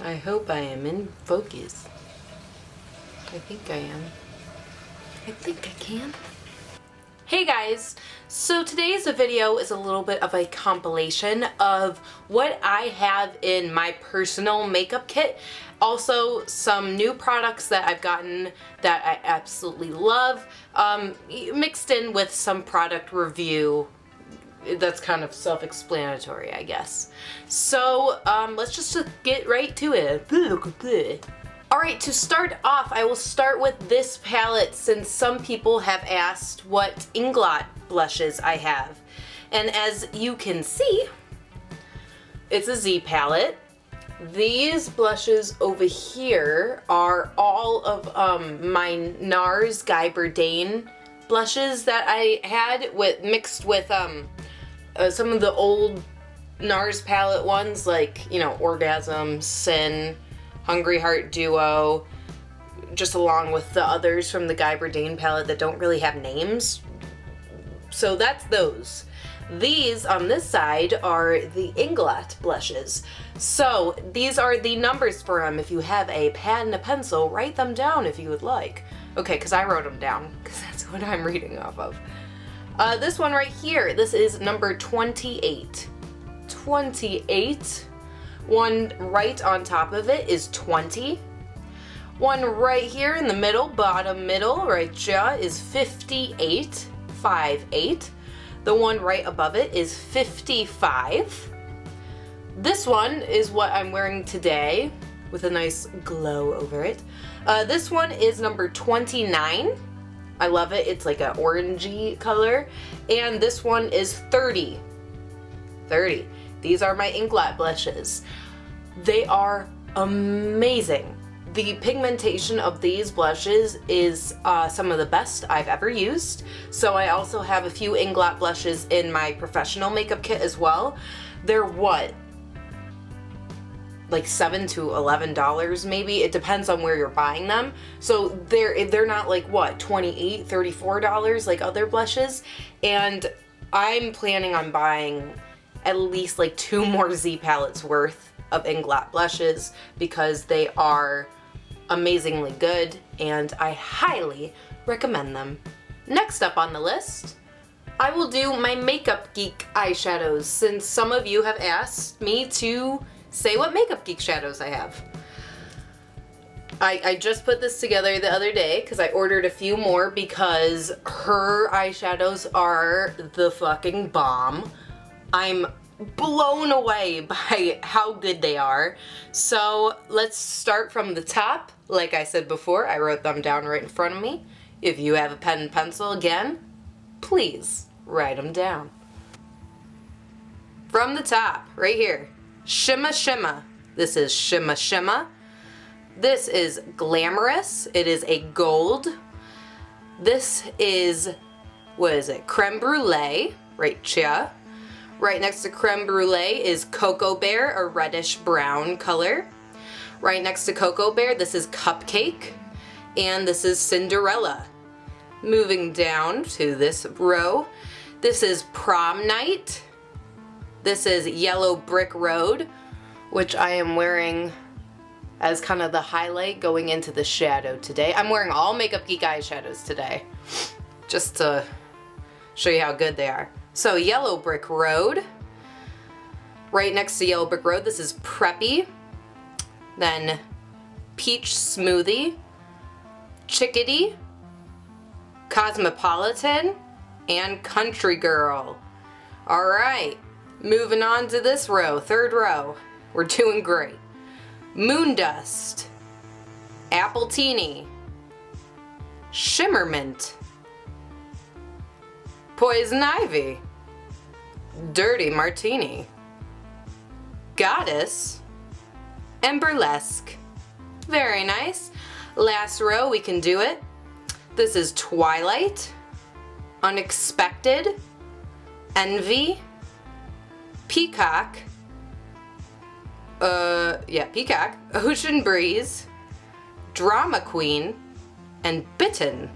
I hope I am in focus. I think I am. I think I can. Hey guys, so today's video is a little bit of a compilation of what I have in my personal makeup kit. Also some new products that I've gotten that I absolutely love, mixed in with some product review that's kind of self-explanatory, I guess. So let's just get right to it. Alright, to start off, I will start with this palette since some people have asked what Inglot blushes I have. And as you can see, it's a Z palette. These blushes over here are all of my NARS Guy Burdane blushes that I had mixed with some of the old NARS palette ones, like, you know, Orgasm, Sin, Hungry Heart Duo, just along with the others from the Guy Burdane palette that don't really have names. So that's those. These on this side are the Inglot blushes. So these are the numbers for them. If you have a pad and a pencil, write them down if you would like. Okay, because I wrote them down, because that's what I'm reading off of. This one right here, this is number 28. 28. One right on top of it is 20. One right here in the middle, bottom middle, right here is 58. 58. The one right above it is 55. This one is what I'm wearing today with a nice glow over it. This one is number 29. I love it. It's like an orangey color. And this one is 30. 30. These are my Inglot blushes. They are amazing. The pigmentation of these blushes is some of the best I've ever used. So I also have a few Inglot blushes in my professional makeup kit as well. They're what? Like $7 to $11 maybe. It depends on where you're buying them. So they're not like what, $28, $34 like other blushes. And I'm planning on buying at least like 2 more Z palettes worth of Inglot blushes because they are amazingly good and I highly recommend them. Next up on the list, I will do my Makeup Geek eyeshadows since some of you have asked me to say what Makeup Geek shadows I have. I just put this together the other day because I ordered a few more because her eyeshadows are the fucking bomb. I'm blown away by how good they are. So let's start from the top. Like I said before, I wrote them down right in front of me. If you have a pen and pencil again, please write them down. From the top, right here, Shimma Shimma. This is Shimma Shimma. This is Glamorous. It is a gold. This is, what is it, Creme Brulee, right here. Right next to Creme Brulee is Cocoa Bear, a reddish brown color. Right next to Cocoa Bear, this is Cupcake, and this is Cinderella. Moving down to this row, this is Prom Night. This is Yellow Brick Road, which I am wearing as kind of the highlight going into the shadow today. I'm wearing all Makeup Geek eyeshadows today, just to show you how good they are. So Yellow Brick Road. Right next to Yellow Brick Road, this is Preppy. Then Peach Smoothie, Chickadee, Cosmopolitan, and Country Girl. Alright, moving on to this row, third row. We're doing great. Moon Dust, Apple Teeny, Shimmermint, Poison Ivy, Dirty Martini, Goddess, and Burlesque. Very nice. Last row, we can do it. This is Twilight, Unexpected, Envy, Peacock, Peacock, Ocean Breeze, Drama Queen, and Bitten.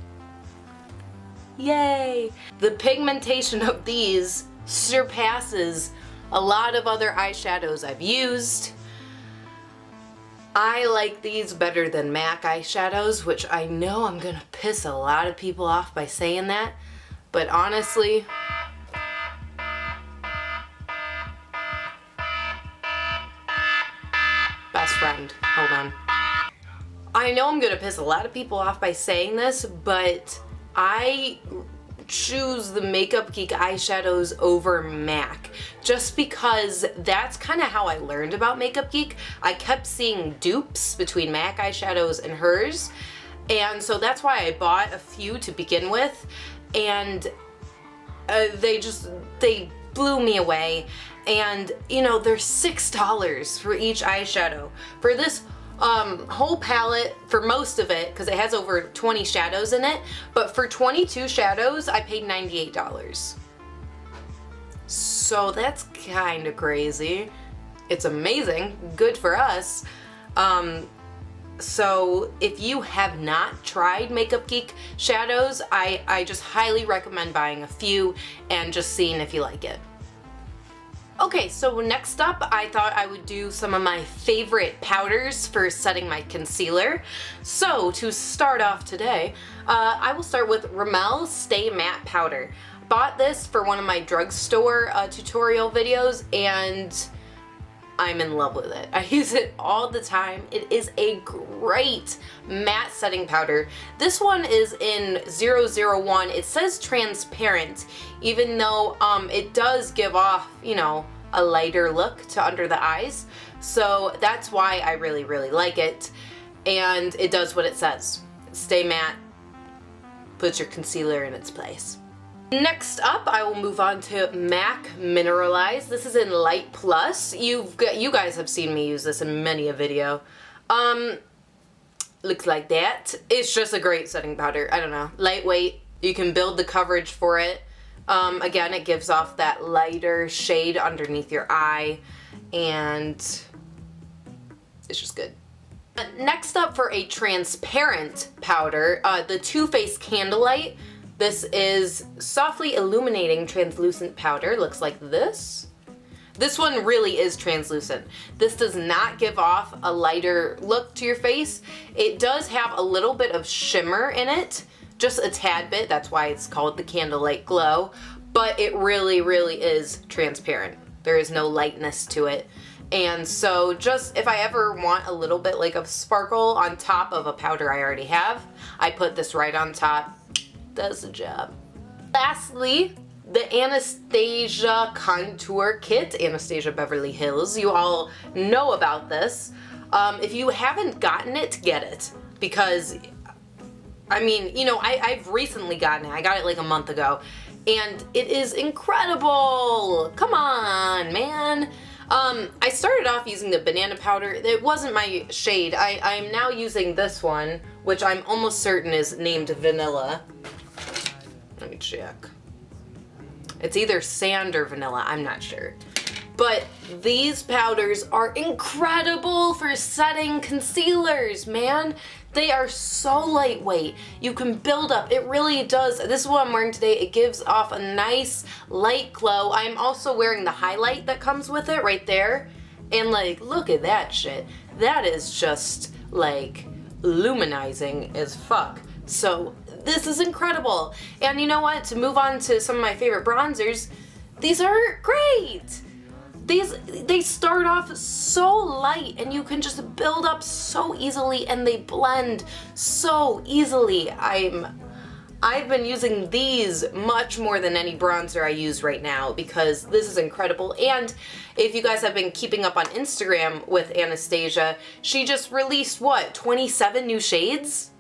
Yay! The pigmentation of these surpasses a lot of other eyeshadows I've used. I like these better than MAC eyeshadows, which I know I'm gonna piss a lot of people off by saying that, but honestly, best friend, hold on. I know I'm gonna piss a lot of people off by saying this, but I choose the Makeup Geek eyeshadows over MAC just because that's kind of how I learned about Makeup Geek. I kept seeing dupes between MAC eyeshadows and hers, and so that's why I bought a few to begin with, and they blew me away. And you know, they're $6 for each eyeshadow. For this whole palette, for most of it, because it has over 20 shadows in it, but for 22 shadows I paid $98. So that's kind of crazy. It's amazing, good for us. So if you have not tried Makeup Geek shadows, I just highly recommend buying a few and just seeing if you like it. Okay, so next up, I thought I would do some of my favorite powders for setting my concealer. So to start off today, I will start with Rimmel Stay Matte Powder. Bought this for one of my drugstore tutorial videos, and I'm in love with it. I use it all the time. It is a great matte setting powder. This one is in 001. It says transparent, even though it does give off, you know, a lighter look to under the eyes. So that's why I really, really like it. And it does what it says. Stay matte, puts your concealer in its place. Next up, I will move on to MAC Mineralize. This is in Light Plus. You guys have seen me use this in many a video. Looks like that. It's just a great setting powder. I don't know. Lightweight. You can build the coverage for it. Again, it gives off that lighter shade underneath your eye, and it's just good. Next up, for a transparent powder, the Too Faced Candlelight. This is softly illuminating translucent powder. Looks like this. This one really is translucent. This does not give off a lighter look to your face. It does have a little bit of shimmer in it, just a tad bit. That's why it's called the Candlelight Glow. But it really, really is transparent. There is no lightness to it. And so just if I ever want a little bit like of sparkle on top of a powder I already have, I put this right on top. Does the job. Lastly, the Anastasia Contour Kit, Anastasia Beverly Hills. You all know about this. If you haven't gotten it, get it. Because, I mean, you know, I've recently gotten it. I got it like a month ago. And it is incredible. Come on, man. I started off using the banana powder. It wasn't my shade. I'm now using this one, which I'm almost certain is named Vanilla. Let me check. It's either sand or vanilla, I'm not sure. But these powders are incredible for setting concealers, man. They are so lightweight. You can build up. It really does. This is what I'm wearing today. It gives off a nice light glow. I'm also wearing the highlight that comes with it right there. And like, look at that shit. That is just like luminizing as fuck. So this is incredible. And you know what? To move on to some of my favorite bronzers, these are great. They start off so light and you can just build up so easily, and they blend so easily. I've been using these much more than any bronzer I use right now because this is incredible. And if you guys have been keeping up on Instagram with Anastasia, she just released, what, 27 new shades?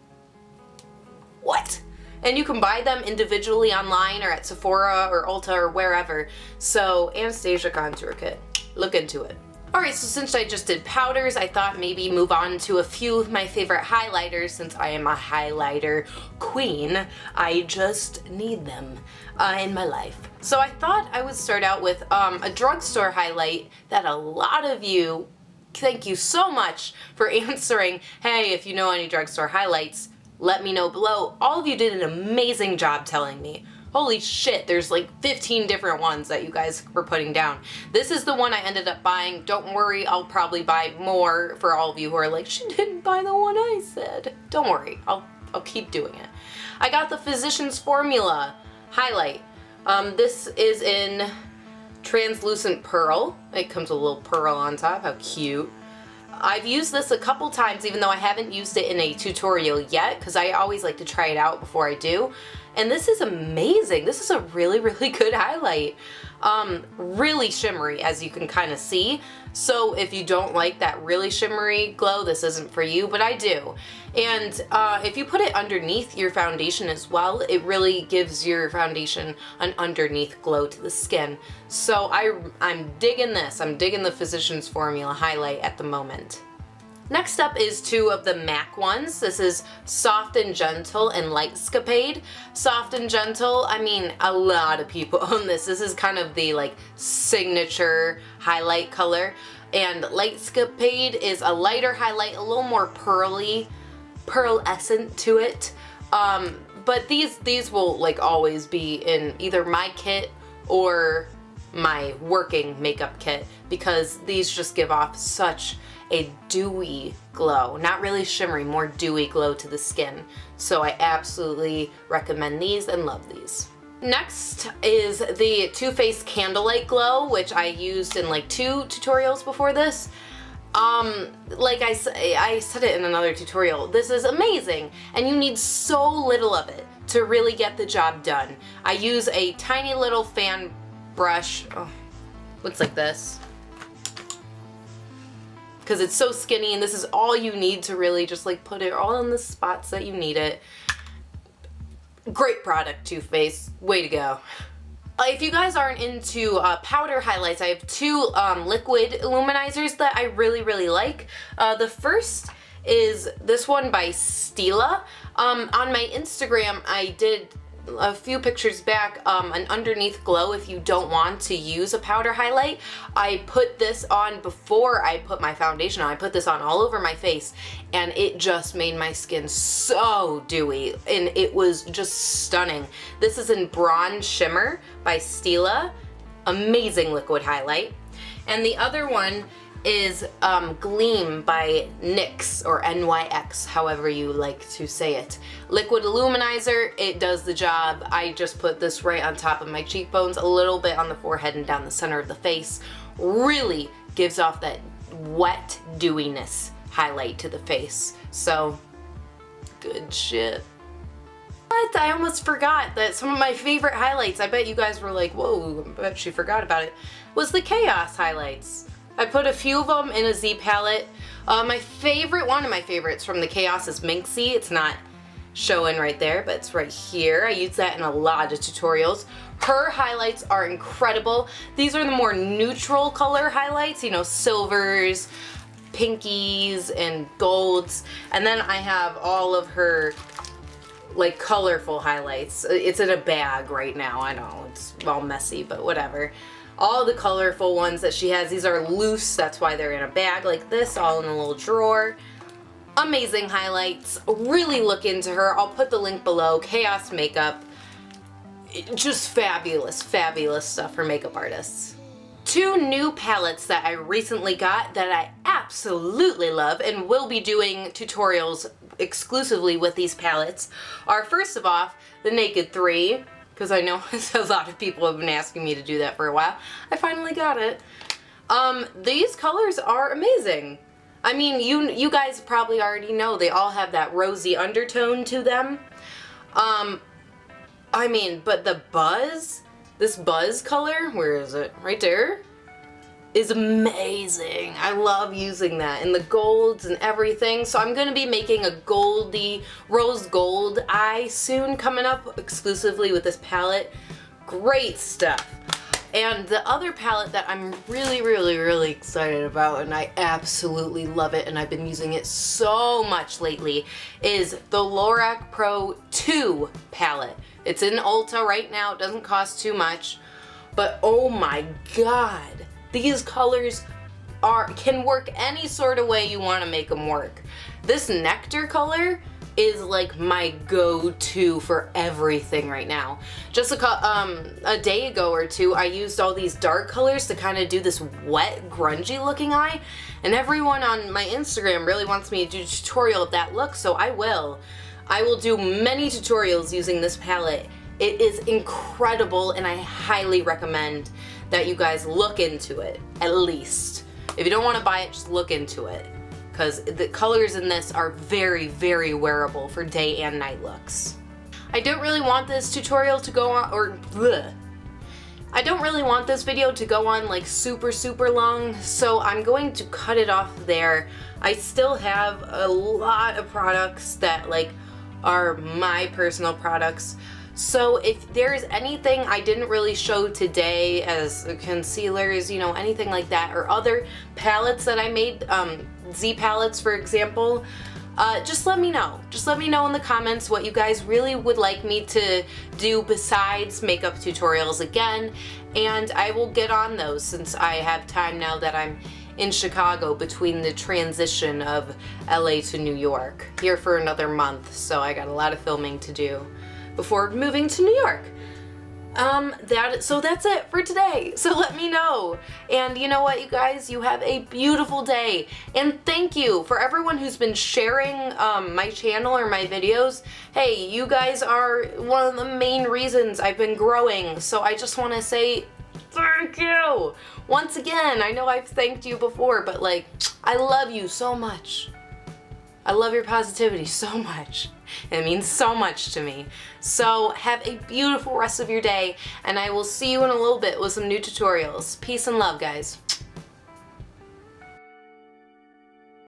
What? And you can buy them individually online or at Sephora or Ulta or wherever. So Anastasia Contour Kit, look into it. Alright, so since I just did powders, I thought maybe move on to a few of my favorite highlighters. Since I am a highlighter queen, I just need them in my life. So I thought I would start out with a drugstore highlight that a lot of you, thank you so much for answering, hey, if you know any drugstore highlights, let me know below. All of you did an amazing job telling me. holy shit, there's like 15 different ones that you guys were putting down. This is the one I ended up buying. Don't worry, I'll probably buy more for all of you who are like, she didn't buy the one I said. Don't worry, I'll keep doing it. I got the Physicians Formula highlight. This is in translucent pearl. It comes with a little pearl on top. How cute. I've used this a couple times, even though I haven't used it in a tutorial yet, because I always like to try it out before I do. And this is amazing. This is a really, really good highlight. Really shimmery, as you can kind of see. So if you don't like that really shimmery glow, this isn't for you, but I do. And if you put it underneath your foundation as well, it really gives your foundation an underneath glow to the skin. So I'm digging this. I'm digging the Physicians Formula highlight at the moment. Next up is two of the MAC ones. This is Soft and Gentle and Lightscapade. Soft and Gentle, I mean, a lot of people own this. This is kind of the like signature highlight color. And Lightscapade is a lighter highlight, a little more pearly, pearlescent to it. But these will like always be in either my kit or my working makeup kit, because these just give off such a dewy glow. Not really shimmery, more dewy glow to the skin. So I absolutely recommend these and love these. Next is the Too Faced Candlelight Glow, which I used in like 2 tutorials before this. Like I said it in another tutorial, this is amazing, and you need so little of it to really get the job done. I use a tiny little fan brush, looks like this, because it's so skinny, and this is all you need to really just like put it all in the spots that you need it. Great product, Too Faced, way to go. If you guys aren't into powder highlights, I have 2 liquid illuminizers that I really, really like. The first is this one by Stila. On my Instagram, I did a few pictures back, an underneath glow if you don't want to use a powder highlight. I put this on before I put my foundation on. I put this on all over my face, and it just made my skin so dewy, and it was just stunning. This is in Bronze Shimmer by Stila. Amazing liquid highlight. And the other one is Gleam by NYX, or NYX, however you like to say it. Liquid illuminizer, it does the job. I just put this right on top of my cheekbones, a little bit on the forehead and down the center of the face. Really gives off that wet dewiness highlight to the face. So, good shit. What? I almost forgot that some of my favorite highlights, I bet you guys were like, whoa, I bet she forgot about it, was the Chaos highlights. I put a few of them in a Z palette. My favorite, one of my favorites from the Chaos is Minxie. It's not showing right there, but it's right here. I use that in a lot of tutorials. Her highlights are incredible. These are the more neutral color highlights, you know, silvers, pinkies, and golds. And then I have all of her like colorful highlights. It's in a bag right now. I know it's all messy, but whatever. All the colorful ones that she has, these are loose, that's why they're in a bag like this, all in a little drawer. Amazing highlights. Really look into her. I'll put the link below. Chaos Makeup. Just fabulous, fabulous stuff for makeup artists. 2 new palettes that I recently got that I absolutely love and will be doing tutorials exclusively with these palettes are, first of all, the Naked 3. Because I know a lot of people have been asking me to do that for a while. I finally got it. These colors are amazing. I mean, you guys probably already know they all have that rosy undertone to them. I mean, but the buzz, this buzz color, where is it? Right there? Is amazing. I love using that, and the golds and everything. So I'm going to be making a goldy, rose gold eye soon, coming up exclusively with this palette. Great stuff. And the other palette that I'm really, really, really excited about, and I absolutely love it, and I've been using it so much lately, is the Lorac Pro 2 palette. It's in Ulta right now. It doesn't cost too much, but oh my god. These colors can work any sort of way you want to make them work. This Nectar color, is like my go-to for everything right now. Just a day ago or two, I used all these dark colors to kind of do this wet, grungy looking eye, and everyone on my Instagram really wants me to do a tutorial of that look, so I will. I will do many tutorials using this palette. It is incredible, and I highly recommend that you guys look into it, at least. If you don't want to buy it, just look into it, because the colors in this are very, very wearable for day and night looks. I don't really want this tutorial to go on, or bleh. I don't really want this video to go on like super, super long, so I'm going to cut it off there. I still have a lot of products that like are my personal products. So if there's anything I didn't really show today as concealers, you know, anything like that, or other palettes that I made, Z palettes for example, just let me know. Just let me know in the comments what you guys really would like me to do besides makeup tutorials again, and I will get on those since I have time now that I'm in Chicago between the transition of LA to New York. Here for another month, so I got a lot of filming to do before moving to New York. So that's it for today. So let me know. And you know what, you guys? You have a beautiful day. And thank you for everyone who's been sharing my channel or my videos. Hey, you guys are one of the main reasons I've been growing. So I just want to say thank you. Once again, I know I've thanked you before, but like, I love you so much. I love your positivity so much. It means so much to me. So have a beautiful rest of your day, and I will see you in a little bit with some new tutorials. Peace and love, guys.